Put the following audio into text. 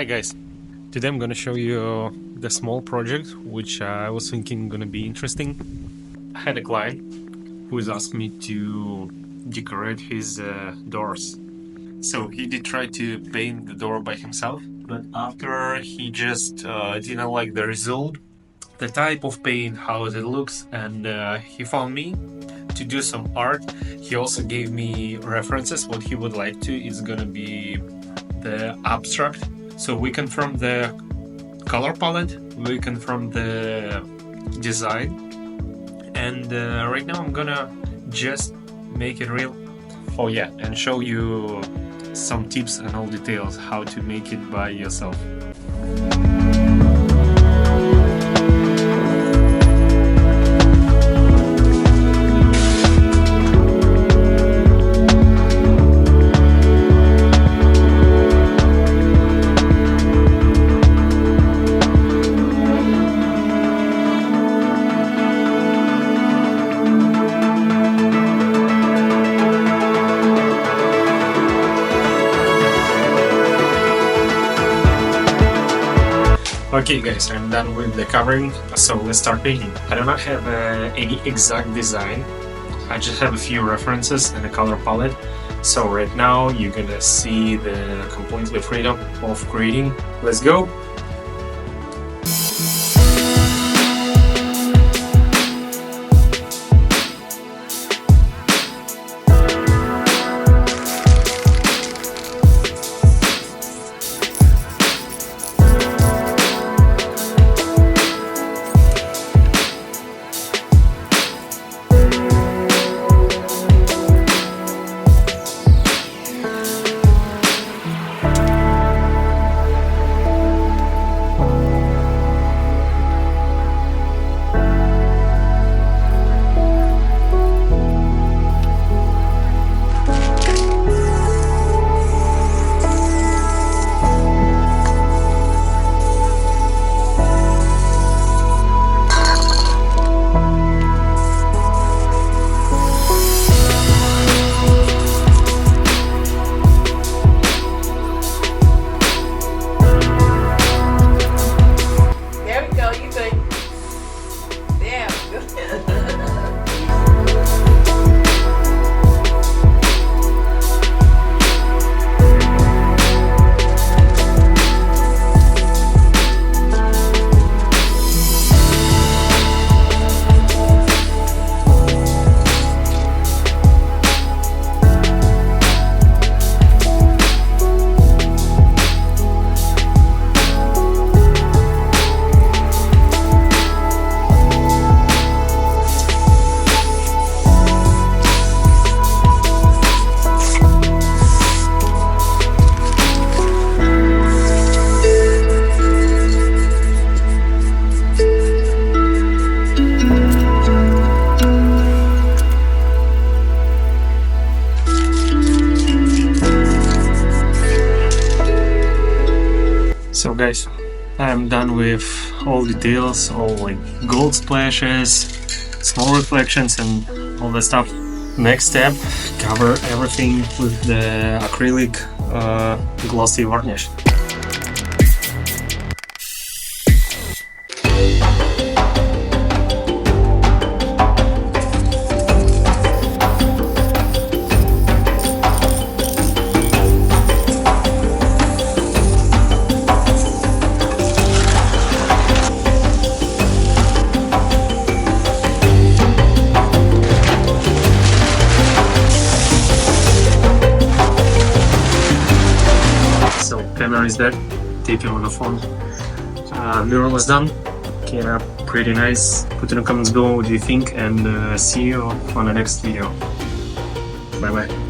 Hi guys, today I'm gonna show you the small project which I was thinking gonna be interesting. I had a client who has asked me to decorate his doors. So he did try to paint the door by himself, but after he just didn't like the result, the type of paint, how it looks, and he found me to do some art. He also gave me references what he would like to. It's gonna be the abstract. So we confirm the color palette, we confirm the design, and right now I'm gonna just make it real. Oh yeah, and show you some tips and all details how to make it by yourself. Okay guys, I'm done with the covering, so let's start painting. I do not have any exact design, I just have a few references and a color palette. So right now you're gonna see the completely freedom of creating. Let's go! So guys, I'm done with all details, all like gold splashes, small reflections and all that stuff. Next step, cover everything with the acrylic glossy varnish. Camera is dead, take it on the phone. Mural is done, came up pretty nice. Put in the comments below what you think, and see you on the next video. Bye bye.